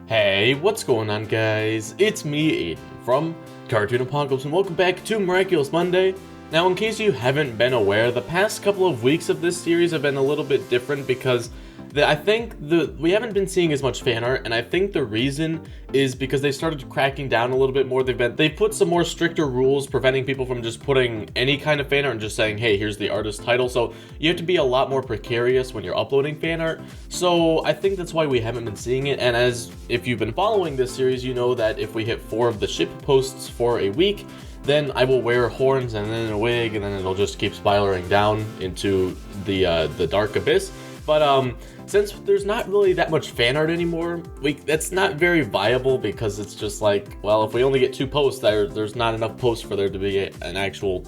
Hey, what's going on, guys? It's me, Aiden, from Cartoon Apocalypse, and welcome back to Miraculous Monday. Now, in case you haven't been aware, the past couple of weeks of this series have been a little bit different because we haven't been seeing as much fan art, and I think the reason is because they started cracking down a little bit more. They've put some more stricter rules preventing people from just putting any kind of fan art and just saying, hey, here's the artist title. So you have to be a lot more precarious when you're uploading fan art. So I think that's why we haven't been seeing it. And as if you've been following this series, you know that if we hit 4 of the ship posts for a week, then I will wear horns and then a wig, and then it'll just keep spiraling down into the dark abyss. But since there's not really that much fan art anymore, that's not very viable because it's just like, well, if we only get 2 posts, there's not enough posts for there to be an actual,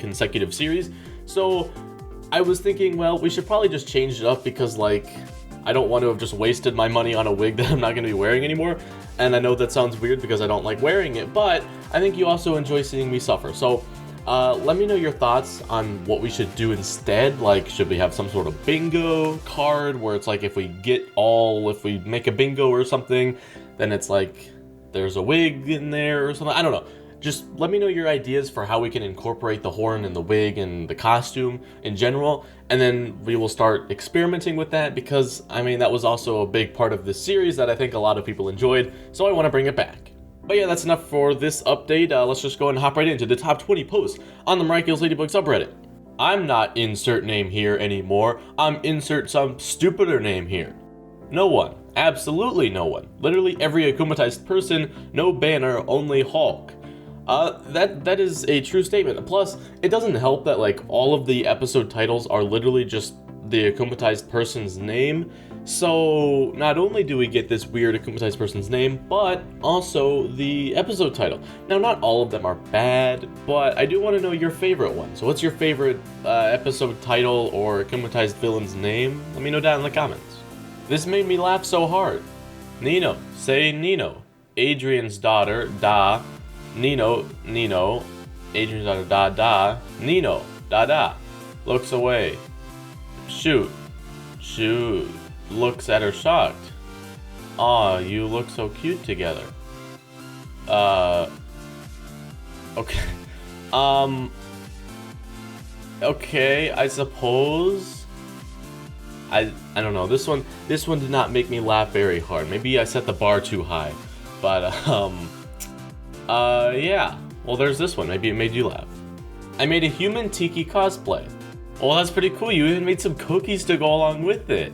consecutive series. So I was thinking, well, we should probably just change it up because, like, I don't want to have just wasted my money on a wig that I'm not going to be wearing anymore. And I know that sounds weird because I don't like wearing it, but I think you also enjoy seeing me suffer. So let me know your thoughts on what we should do instead. Like, should we have some sort of bingo card where it's like if we make a bingo or something, then it's like there's a wig in there or something. I don't know. Just let me know your ideas for how we can incorporate the horn and the wig and the costume in general, and then we will start experimenting with that because, I mean, that was also a big part of this series that I think a lot of people enjoyed, so I want to bring it back. But yeah, that's enough for this update. Let's just go ahead and hop right into the top 20 posts on the Miraculous Ladybug subreddit. I'm not insert name here anymore. I'm insert some stupider name here. No one. Absolutely no one. Literally every akumatized person. No banner, only Hulk. That is a true statement. Plus, it doesn't help that, like, all of the episode titles are literally just the akumatized person's name. So not only do we get this weird akumatized person's name, but also the episode title. Now, not all of them are bad, but I do want to know your favorite one. So what's your favorite episode title or akumatized villain's name? Let me know down in the comments. This made me laugh so hard. Nino, say Nino. Adrian's daughter, Da. Nino, Adrian's daughter, Da, Nino, Da, looks away. Shoot, looks at her shocked. Aw, you look so cute together. Okay. Okay, I suppose. I don't know, this one did not make me laugh very hard. Maybe I set the bar too high, but, yeah. Well, there's this one. Maybe it made you laugh. I made a human tiki cosplay. Well, that's pretty cool. You even made some cookies to go along with it.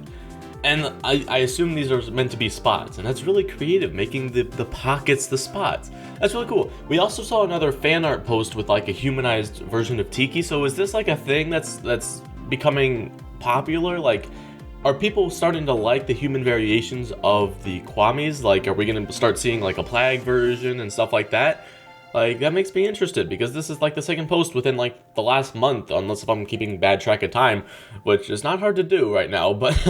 And I assume these are meant to be spots. And that's really creative, making the pockets the spots. That's really cool. We also saw another fan art post with, like, a humanized version of Tiki. So is this, like, a thing that's becoming popular? Like, are people starting to like the human variations of the Kwamis? Like, are we going to start seeing, like, a Plague version and stuff like that? Like, that makes me interested, because this is, like, the second post within, like, the last month, unless if I'm keeping bad track of time, which is not hard to do right now, but,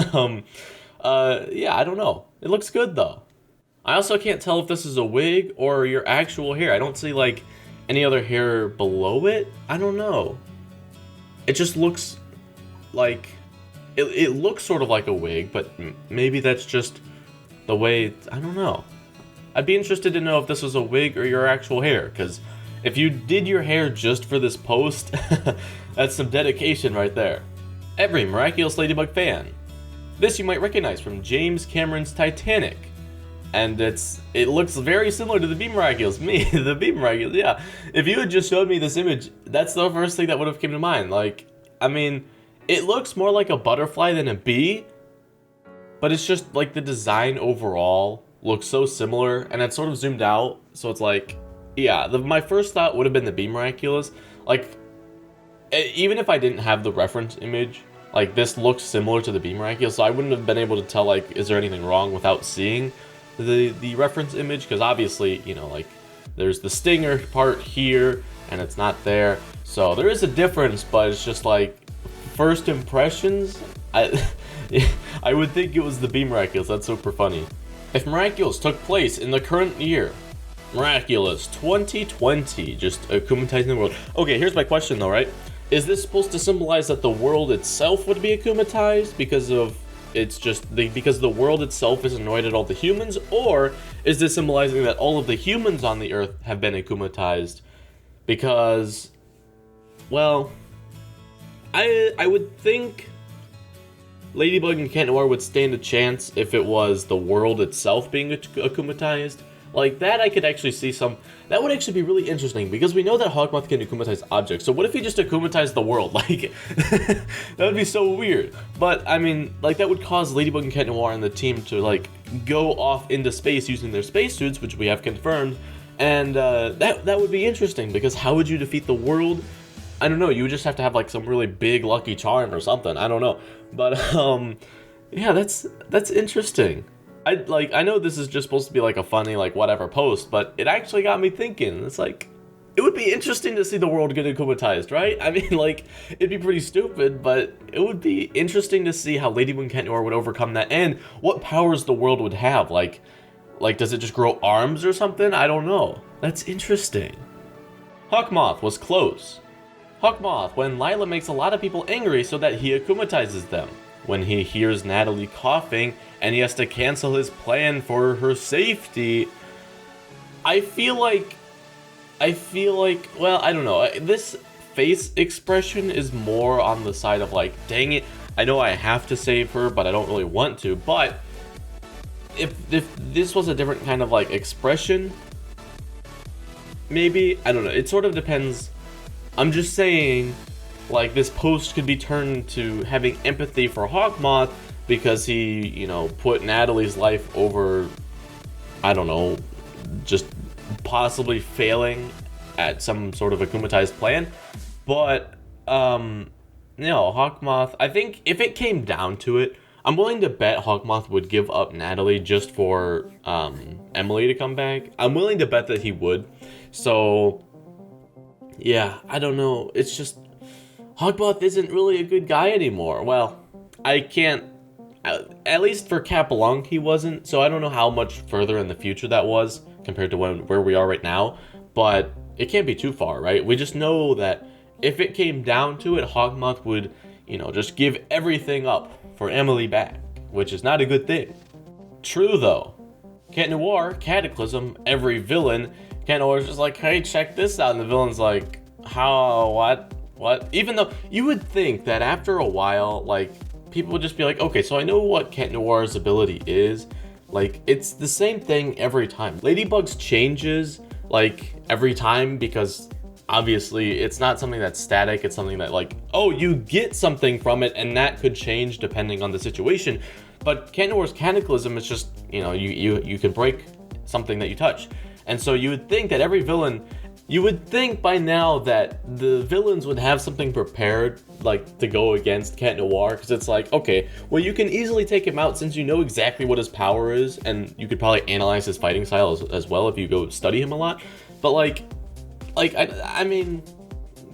yeah, I don't know. It looks good, though. I also can't tell if this is a wig or your actual hair. I don't see, like, any other hair below it. I don't know. It just looks like... It looks sort of like a wig, but maybe that's just the way... I don't know. I'd be interested to know if this was a wig or your actual hair, because if you did your hair just for this post, that's some dedication right there. Every Miraculous Ladybug fan. This you might recognize from James Cameron's Titanic. And it looks very similar to the Be Miraculous. The Be Miraculous, yeah. If you had just showed me this image, that's the first thing that would have came to mind. Like, I mean... It looks more like a butterfly than a bee, but it's just, like, the design overall looks so similar, and it's sort of zoomed out, so it's like, yeah, my first thought would have been the Be Miraculous. Like, even if I didn't have the reference image, like, this looks similar to the Be Miraculous, so I wouldn't have been able to tell, like, is there anything wrong without seeing the reference image, because obviously, like, there's the stinger part here, and it's not there, so there is a difference, but it's just, like, first impressions, I would think it was the Be Miraculous. That's super funny. If Miraculous took place in the current year, Miraculous 2020, just akumatizing the world. Okay, here's my question though, right? Is this supposed to symbolize that the world itself would be akumatized because of it's just because the world itself is annoyed at all the humans, or is this symbolizing that all of the humans on the Earth have been akumatized? Because, well, I would think Ladybug and Cat Noir would stand a chance if it was the world itself being akumatized. Like, that I could actually see that would actually be really interesting, because we know that Hawkmoth can akumatize objects, so what if he just akumatized the world? Like, that would be so weird. But, I mean, like, that would cause Ladybug and Cat Noir and the team to, like, go off into space using their spacesuits, which we have confirmed, and that would be interesting, because how would you defeat the world? I don't know, you would just have to have, like, some really big lucky charm or something, I don't know. But, yeah, that's interesting. I know this is just supposed to be like a funny, like, whatever post, but it actually got me thinking. It's like, it would be interesting to see the world get akumatized, right? I mean, like, it'd be pretty stupid, but it would be interesting to see how Ladybug and Cat Noir would overcome that, and what powers the world would have. Like, does it just grow arms or something? I don't know. That's interesting. Hawkmoth was close. Hawkmoth, when Lila makes a lot of people angry so that he akumatizes them. When he hears Natalie coughing and he has to cancel his plan for her safety. I feel like, well, I don't know. This face expression is more on the side of like, dang it, I know I have to save her, but I don't really want to. But if this was a different kind of like expression, maybe, I don't know. It sort of depends. I'm just saying, like, this post could be turned to having empathy for Hawkmoth because he, you know, put Natalie's life over, I don't know, just possibly failing at some sort of akumatized plan. But, no, Hawkmoth, I think if it came down to it, I'm willing to bet Hawkmoth would give up Natalie just for Emily to come back. I'm willing to bet that he would. So, yeah, I don't know. It's just, Hawkmoth isn't really a good guy anymore. Well, I can't, at least for Capelunk he wasn't, so I don't know how much further in the future that was compared to where we are right now, but it can't be too far, right? We just know that if it came down to it, Hawkmoth would, you know, just give everything up for Emily back, which is not a good thing. True though. Cat Noir, Cataclysm, every villain, Cat Noir's just like, hey, check this out, and the villain's like, how, what? Even though you would think that after a while, like, people would just be like, okay, so I know what Cat Noir's ability is. Like, it's the same thing every time. Ladybug's changes, like, every time, because obviously it's not something that's static. It's something that, like, oh, you get something from it, and that could change depending on the situation. But Cat Noir's Cataclysm is just, you know, you can break something that you touch. And so you would think that every villain, you would think by now that the villains would have something prepared, like, to go against Cat Noir, because it's like, okay, well, you can easily take him out since you know exactly what his power is, and you could probably analyze his fighting style as well if you go study him a lot. But, I mean,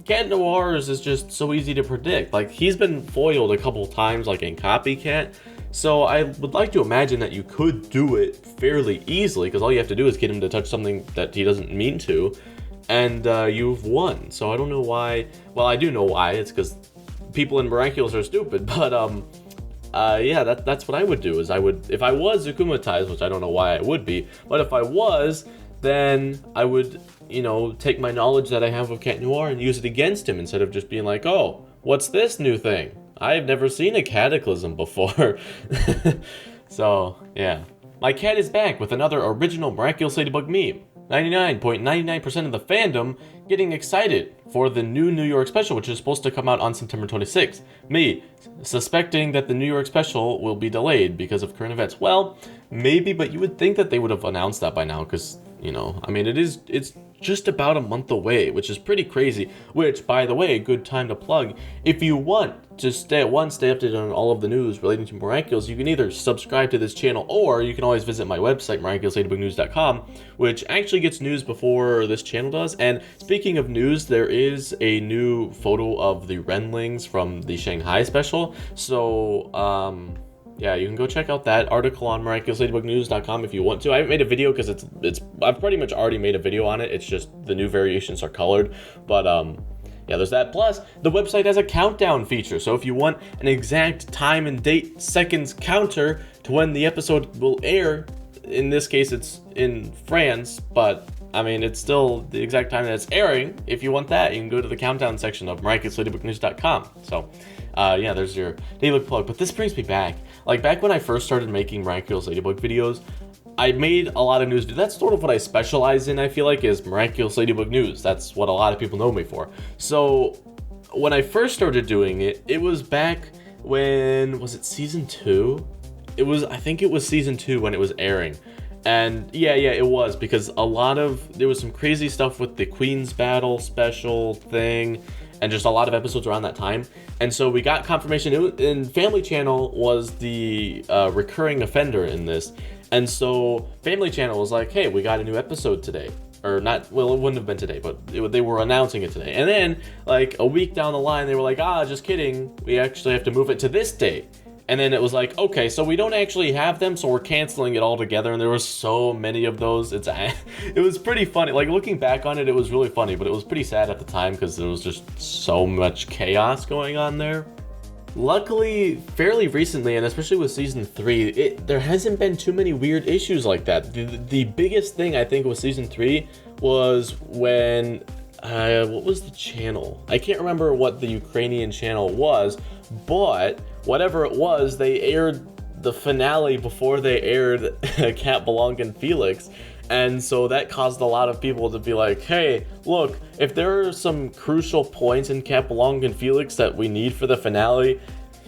Cat Noir's is just so easy to predict. Like, he's been foiled a couple times, like, in Copycat, so I would like to imagine that you could do it fairly easily, because all you have to do is get him to touch something that he doesn't mean to, and you've won. So I don't know why. Well, I do know why. It's because people in Miraculous are stupid. But yeah, that's what I would do. Is I would, if I was akumatized, which I don't know why I would be, but if I was, then I would, you know, take my knowledge that I have of Cat Noir and use it against him instead of just being like, oh, what's this new thing? I've never seen a Cataclysm before. So yeah, my cat is back with another original Miraculous Ladybug meme. 99.99% of the fandom getting excited for the new New York special, which is supposed to come out on September 26th. Me, suspecting that the New York special will be delayed because of current events. Well, maybe, but you would think that they would have announced that by now, because, you know, I mean, it's just about a month away, which is pretty crazy, which, by the way, a good time to plug. If you want to stay updated on all of the news relating to Miraculous, you can either subscribe to this channel, or you can always visit my website, miraculousladybugnews.com, which actually gets news before this channel does. And speaking of news, there is a new photo of the Renlings from the Shanghai special, so yeah, you can go check out that article on miraculousladybugnews.com if you want to. I haven't made a video because I've pretty much already made a video on it. It's just the new variations are colored, but yeah, there's that. Plus, the website has a countdown feature, so if you want an exact time and date, seconds counter to when the episode will air, in this case it's in France, but I mean, it's still the exact time that it's airing. If you want that, you can go to the countdown section of miraculousladybugnews.com. So, yeah, there's your daily plug. But this brings me back. Like, back when I first started making Miraculous Ladybug videos, I made a lot of news. That's sort of what I specialize in, I feel like, is Miraculous Ladybug News. That's what a lot of people know me for. So, when I first started doing it, it was back when, was it season 2? I think it was season 2 when it was airing. And yeah, it was, because there was some crazy stuff with the Queen's Battle special thing, and just a lot of episodes around that time. And so we got confirmation, and Family Channel was the recurring offender in this. And so Family Channel was like, hey, we got a new episode today. Or not, well, it wouldn't have been today, but they were announcing it today. And then, like, a week down the line, they were like, just kidding, we actually have to move it to this day. And then it was like, okay, so we don't actually have them, so we're canceling it all together. And there were so many of those. It was pretty funny. Like, looking back on it, it was really funny, but it was pretty sad at the time because there was just so much chaos going on there. Luckily, fairly recently, and especially with season 3, there hasn't been too many weird issues like that. The biggest thing, I think, with season 3 was when, what was the channel? I can't remember what the Ukrainian channel was, but whatever it was, they aired the finale before they aired Cat Belong and Felix. And so that caused a lot of people to be like, hey, look, if there are some crucial points in Cat Belong and Felix that we need for the finale,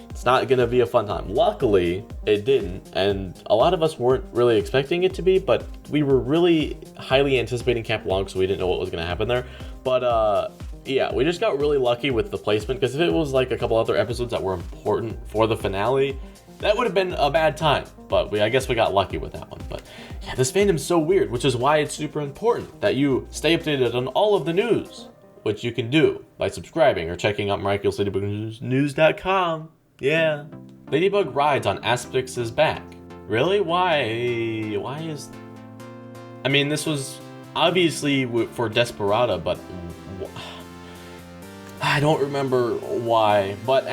it's not going to be a fun time. Luckily, it didn't, and a lot of us weren't really expecting it to be, but we were really highly anticipating Cat Belong, so we didn't know what was going to happen there. But, yeah, we just got really lucky with the placement, because if it was like a couple other episodes that were important for the finale, that would have been a bad time. But I guess we got lucky with that one. But yeah, this fandom's so weird, which is why it's super important that you stay updated on all of the news, which you can do by subscribing or checking out miraculousladybugnews.com. Yeah. Ladybug rides on Aspex's back. Really? Why is... I mean, this was obviously for Desperata, but I don't remember why. But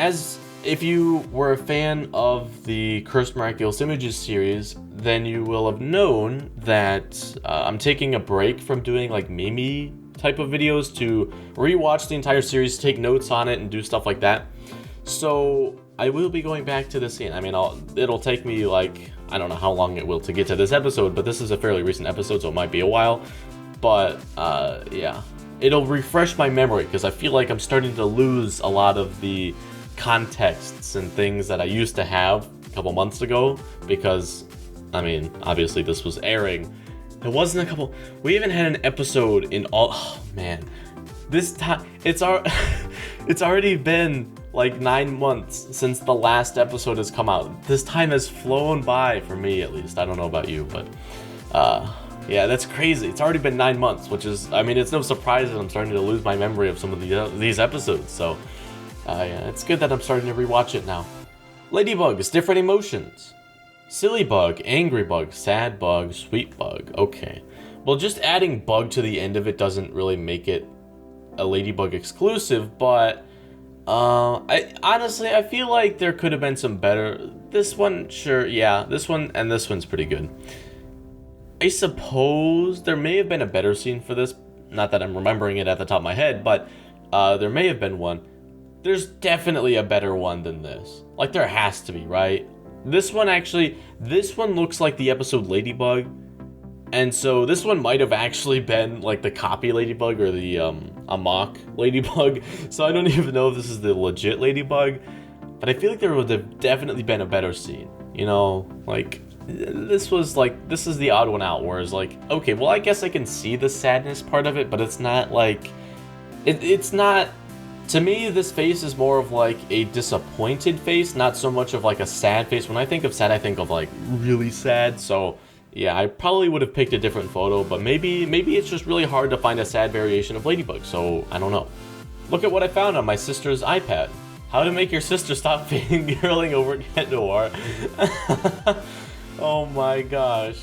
if you were a fan of the Cursed Miraculous Images series, then you will have known that I'm taking a break from doing like meme type of videos to rewatch the entire series, take notes on it, and do stuff like that. So I will be going back to the scene. I mean, it'll take me like, I don't know how long it will to get to this episode, but this is a fairly recent episode, so it might be a while. But yeah, it'll refresh my memory, because I feel like I'm starting to lose a lot of the contexts and things that I used to have a couple months ago, because I mean, obviously this was airing. It wasn't we haven't had an episode in oh man, this time it's already been like 9 months since the last episode has come out. This time has flown by, for me at least. I don't know about you, but yeah, that's crazy. It's already been 9 months, which is, I mean, it's no surprise that I'm starting to lose my memory of some of these episodes, so yeah, it's good that I'm starting to rewatch it now. Ladybugs, different emotions. Silly bug, angry bug, sad bug, sweet bug. Okay. Well, just adding bug to the end of it doesn't really make it a Ladybug exclusive, but honestly, I feel like there could have been some better. This one, sure, yeah, this one's pretty good. I suppose there may have been a better scene for this. Not that I'm remembering it at the top of my head, but there may have been one. There's definitely a better one than this. Like, there has to be, right? This one looks like the episode Ladybug. And so this one might have actually been like the copy Ladybug or the a mock Ladybug. So I don't even know if this is the legit Ladybug. But I feel like there would have definitely been a better scene. You know, like, this is the odd one out, where it's like, okay, well, I guess I can see the sadness part of it, but it's not like, it's not, to me, this face is more of like a disappointed face, not so much of like a sad face. When I think of sad, I think of like really sad. So yeah, I probably would have picked a different photo, but maybe it's just really hard to find a sad variation of Ladybug, so I don't know. Look at what I found on my sister's iPad. How to make your sister stop fangirling over Cat Noir. Oh my gosh.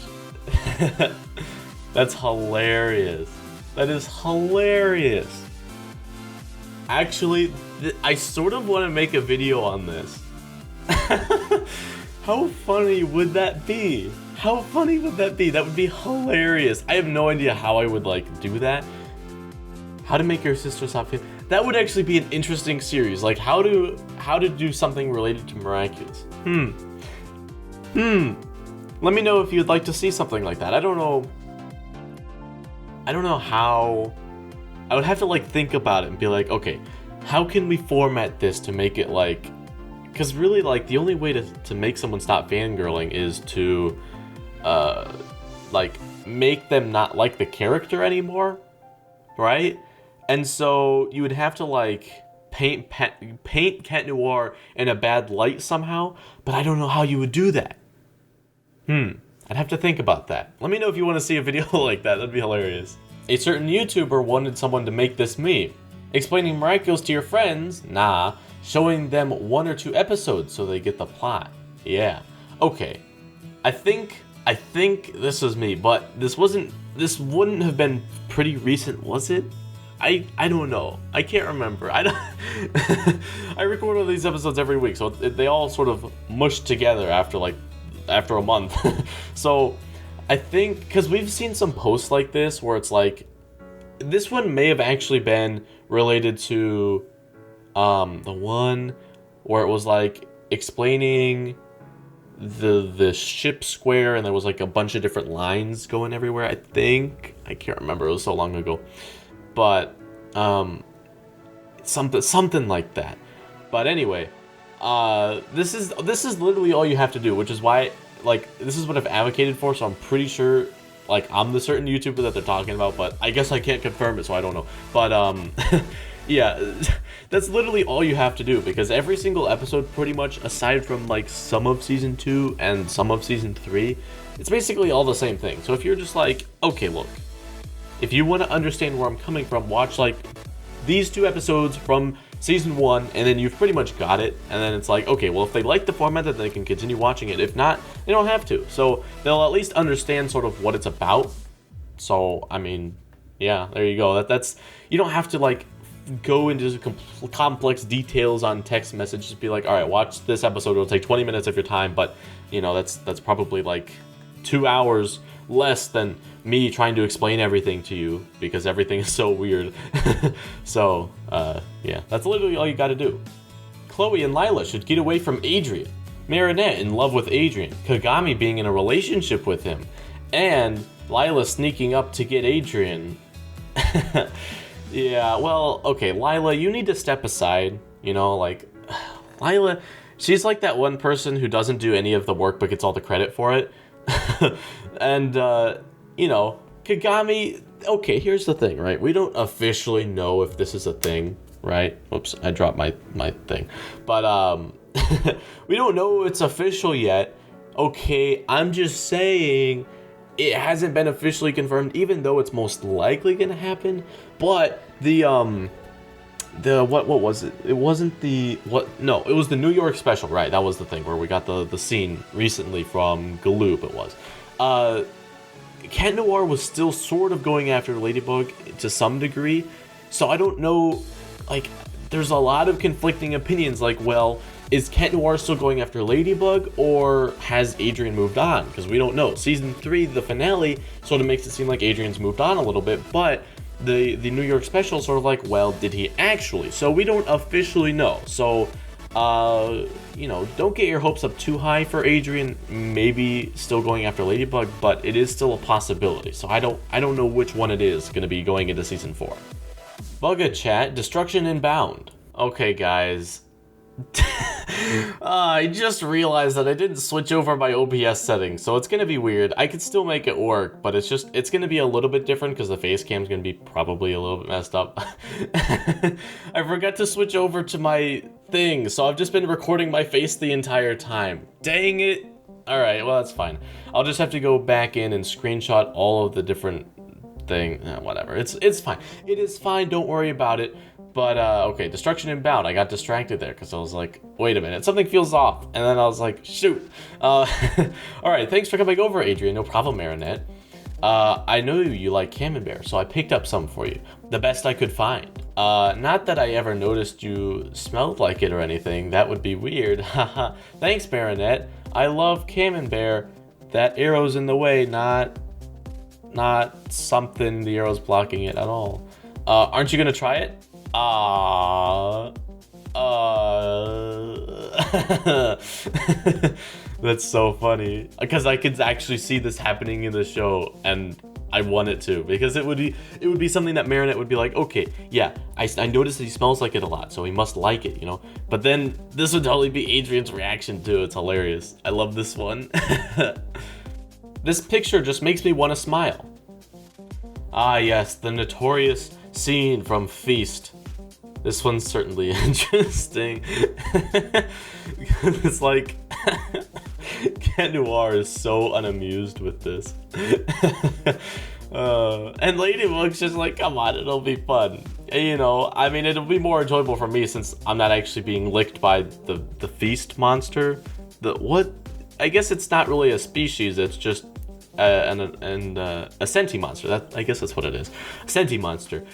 That's hilarious. That is hilarious. Actually, I sort of want to make a video on this. How funny would that be? How funny would that be? That would be hilarious. I have no idea how I would like do that. How to make your sister stop feeling. That would actually be an interesting series. Like how to do something related to Miraculous. Let me know if you'd like to see something like that. I don't know how. I would have to like think about it and be like, okay, how can we format this to make it like, because really like the only way to make someone stop fangirling is to like make them not like the character anymore, right? And so you would have to like paint Cat Noir in a bad light somehow, but I don't know how you would do that. I'd have to think about that. Let me know if you want to see a video like that. That'd be hilarious. A certain YouTuber wanted someone to make this meme. Explaining Miraculous to your friends, nah. Showing them 1 or 2 episodes so they get the plot. Yeah. Okay. I think this is me, but this wouldn't have been pretty recent, was it? I don't know. I can't remember. I record all these episodes every week, so they all sort of mush together after a month. So I think, because we've seen some posts like this where it's like, this one may have actually been related to the one where it was like explaining the ship square and there was like a bunch of different lines going everywhere. I can't remember, it was so long ago, but something like that. But anyway, this is literally all you have to do, which is why, like, this is what I've advocated for, so I'm pretty sure, like, I'm the certain YouTuber that they're talking about, but I guess I can't confirm it, so I don't know. But, yeah, that's literally all you have to do, because every single episode, pretty much, aside from, like, some of Season 2 and some of Season 3, it's basically all the same thing. So if you're just like, okay, look, if you want to understand where I'm coming from, watch, like, these 2 episodes from Season 1, and then you've pretty much got it, and then it's like, okay, well, if they like the format, then they can continue watching it. If not, they don't have to. So they'll at least understand sort of what it's about. So, I mean, yeah, there you go. That's you don't have to, like, go into complex details on text message. Just be like, all right, watch this episode. It'll take 20 minutes of your time, but, you know, that's probably, like, 2 hours less than me trying to explain everything to you because everything is so weird. So, yeah, that's literally all you gotta do. Chloe and Lila should get away from Adrian. Marinette in love with Adrian. Kagami being in a relationship with him. And Lila sneaking up to get Adrian. Yeah, well, okay, Lila, you need to step aside. You know, like, Lila, she's like that one person who doesn't do any of the work but gets all the credit for it. And, you know, Kagami, okay, here's the thing, right? We don't officially know if this is a thing, right? Oops, I dropped my thing. But, we don't know it's official yet. Okay, I'm just saying it hasn't been officially confirmed, even though it's most likely gonna happen. But what was it? It wasn't the no, it was the New York special, right? That was the thing where we got the scene recently from Galoob. It was Cat Noir was still sort of going after Ladybug to some degree, so I don't know, like, there's a lot of conflicting opinions, like, well, is Cat Noir still going after Ladybug, or has Adrian moved on? Because we don't know. Season 3, the finale, sort of makes it seem like Adrian's moved on a little bit, but the New York special is sort of like, well, did he actually? So we don't officially know. So, you know, don't get your hopes up too high for Adrian maybe still going after Ladybug, but it is still a possibility. So I don't know which one it is going to be going into Season 4. Bugga chat, Destruction Inbound. Okay, guys. I just realized that I didn't switch over my OBS settings, so it's gonna be weird. I could still make it work, but it's gonna be a little bit different because the face cam's gonna be probably a little bit messed up. I forgot to switch over to my thing, so I've just been recording my face the entire time. Dang it! Alright, well, that's fine. I'll just have to go back in and screenshot all of the different whatever. It's fine. It is fine, don't worry about it. But, okay, Destruction Inbound. I got distracted there because I was like, wait a minute, something feels off. And then I was like, shoot. Alright, thanks for coming over, Adrian. No problem, Marinette. I know you like Camembert, so I picked up some for you. The best I could find. Not that I ever noticed you smelled like it or anything. That would be weird. Haha. Thanks, Marinette. I love Camembert. That arrow's in the way, not something the arrow's blocking it at all. Aren't you gonna try it? That's so funny. Because I could actually see this happening in the show, and I want it to, because it would be something that Marinette would be like, okay, yeah, I noticed that he smells like it a lot, so he must like it, you know? But then this would totally be Adrian's reaction too. It's hilarious. I love this one. This picture just makes me want to smile. Ah yes, the notorious scene from Feast. This one's certainly interesting. It's like Cat Noir is so unamused with this. And Ladybug's just like, come on, it'll be fun. And, you know, I mean, it'll be more enjoyable for me since I'm not actually being licked by the Feast monster. I guess it's not really a species, it's just a sentient monster. I guess that's what it is. A sentient monster.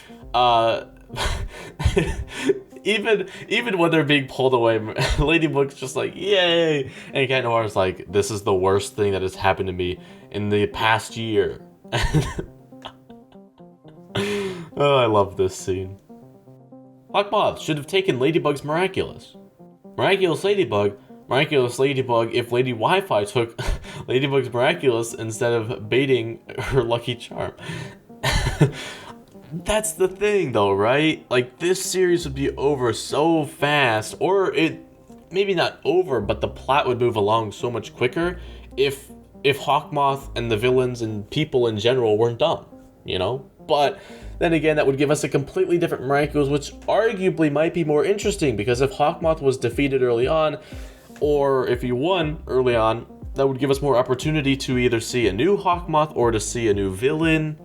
Even when they're being pulled away, Ladybug's just like, yay! And Cat Noir's like, this is the worst thing that has happened to me in the past year. Oh, I love this scene. Hawkmoth should have taken Ladybug's Miraculous. Miraculous Ladybug if Lady Wi-Fi took Ladybug's Miraculous instead of baiting her Lucky Charm. That's the thing though, right? Like, this series would be over so fast, or maybe not over, but the plot would move along so much quicker if Hawkmoth and the villains and people in general weren't dumb, you know? But then again, that would give us a completely different Miraculous, which arguably might be more interesting, because if Hawkmoth was defeated early on, or if he won early on, that would give us more opportunity to either see a new Hawkmoth or to see a new villain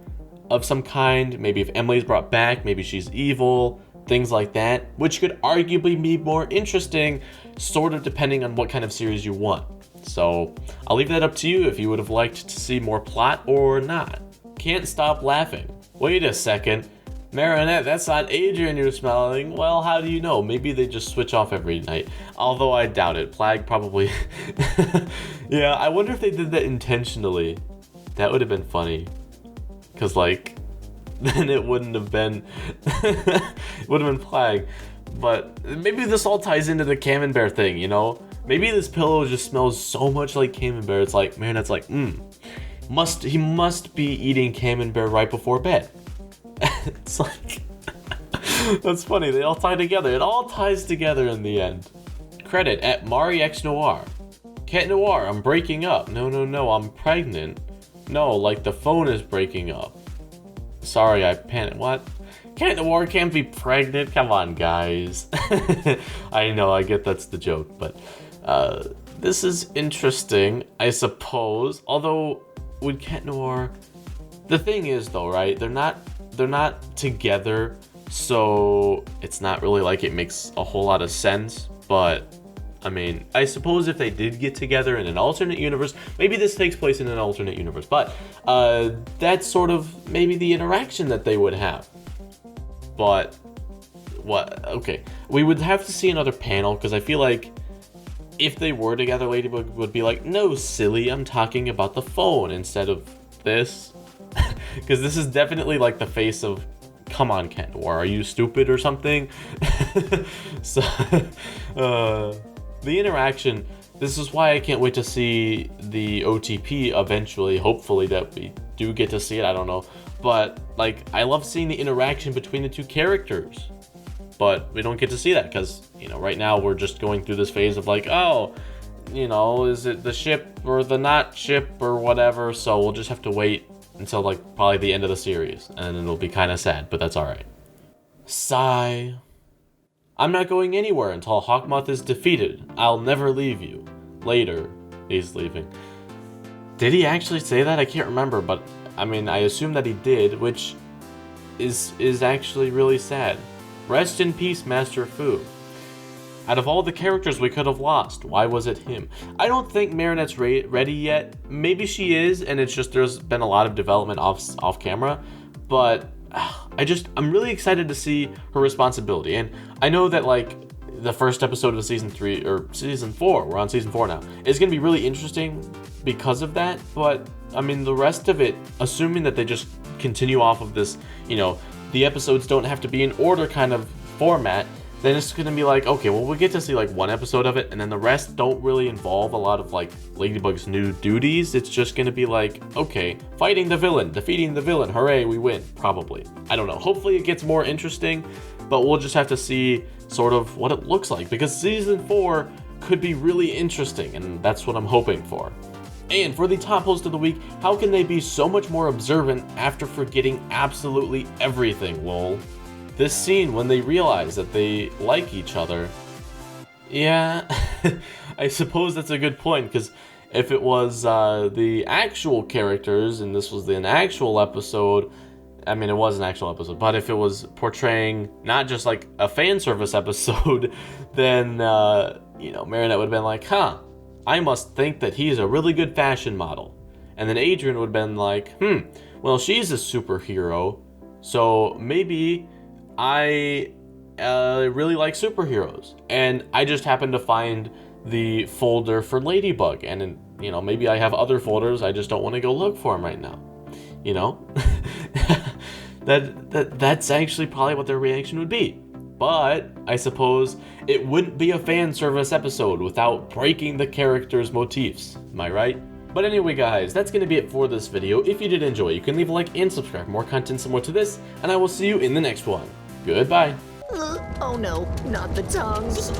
of some kind. Maybe if Emily's brought back, maybe she's evil, things like that, which could arguably be more interesting, sort of depending on what kind of series you want. So I'll leave that up to you if you would have liked to see more plot or not. Can't stop laughing. Wait a second. Marinette, that's not Adrian you're smelling. Well, how do you know? Maybe they just switch off every night. Although I doubt it. Plague probably... Yeah, I wonder if they did that intentionally. That would have been funny. Because, like, then it wouldn't have been... it would have been Plague. But maybe this all ties into the Camembert thing, you know? Maybe this pillow just smells so much like Camembert. It's like, man, it's like, he must be eating Camembert right before bed. It's like... That's funny. They all tie together. It all ties together in the end. Credit at MariXNoir. Cat Noir, I'm breaking up. No, I'm pregnant. No, like the phone is breaking up. Sorry, I panicked. What? Cat Noir can't be pregnant? Come on, guys. I know, I get that's the joke, but this is interesting, I suppose. Although, with Cat Noir, the thing is though, right? They're not together, so it's not really like it makes a whole lot of sense, but I mean, I suppose if they did get together in an alternate universe, maybe this takes place in an alternate universe, but that's sort of maybe the interaction that they would have. But, what? Okay, we would have to see another panel, because I feel like if they were together, Ladybug would be like, no, silly, I'm talking about the phone instead of this. Because this is definitely like the face of, come on, Cat Noir, are you stupid or something? So, the interaction, this is why I can't wait to see the OTP eventually, hopefully that we do get to see it, I don't know. But, like, I love seeing the interaction between the two characters. But we don't get to see that because, you know, right now we're just going through this phase of like, oh, you know, is it the ship or the not ship or whatever? So we'll just have to wait until, like, probably the end of the series. And it'll be kind of sad, but that's alright. Sigh. I'm not going anywhere until Hawkmoth is defeated. I'll never leave you. Later. He's leaving. Did he actually say that? I can't remember, but I mean, I assume that he did, which is actually really sad. Rest in peace, Master Fu. Out of all the characters we could have lost, why was it him? I don't think Marinette's ready yet. Maybe she is, and it's just there's been a lot of development off camera, but I'm really excited to see her responsibility. And I know that like the first episode of season 3 or season 4, we're on season 4 now, is going to be really interesting because of that. But I mean, the rest of it, assuming that they just continue off of this, you know, the episodes don't have to be in order kind of format, then it's going to be like, okay, well, we get to see like one episode of it, and then the rest don't really involve a lot of like Ladybug's new duties. It's just going to be like, okay, fighting the villain, defeating the villain, hooray, we win, probably. I don't know. Hopefully it gets more interesting, but we'll just have to see sort of what it looks like, because season 4 could be really interesting, and that's what I'm hoping for. And for the top host of the week, how can they be so much more observant after forgetting absolutely everything, lol? This scene when they realize that they like each other, yeah, I suppose that's a good point, because if it was the actual characters and this was an actual episode, I mean, it was an actual episode, but if it was portraying not just like a fan service episode, then, you know, Marinette would have been like, huh, I must think that he's a really good fashion model. And then Adrian would have been like, well, she's a superhero, so maybe I really like superheroes, and I just happened to find the folder for Ladybug, and you know, maybe I have other folders, I just don't want to go look for them right now, you know? that's actually probably what their reaction would be. But I suppose it wouldn't be a fan service episode without breaking the characters' motifs, am I right? But anyway guys, that's going to be it for this video. If you did enjoy, you can leave a like and subscribe for more content similar to this, and I will see you in the next one. Goodbye. Oh no, not the tongues.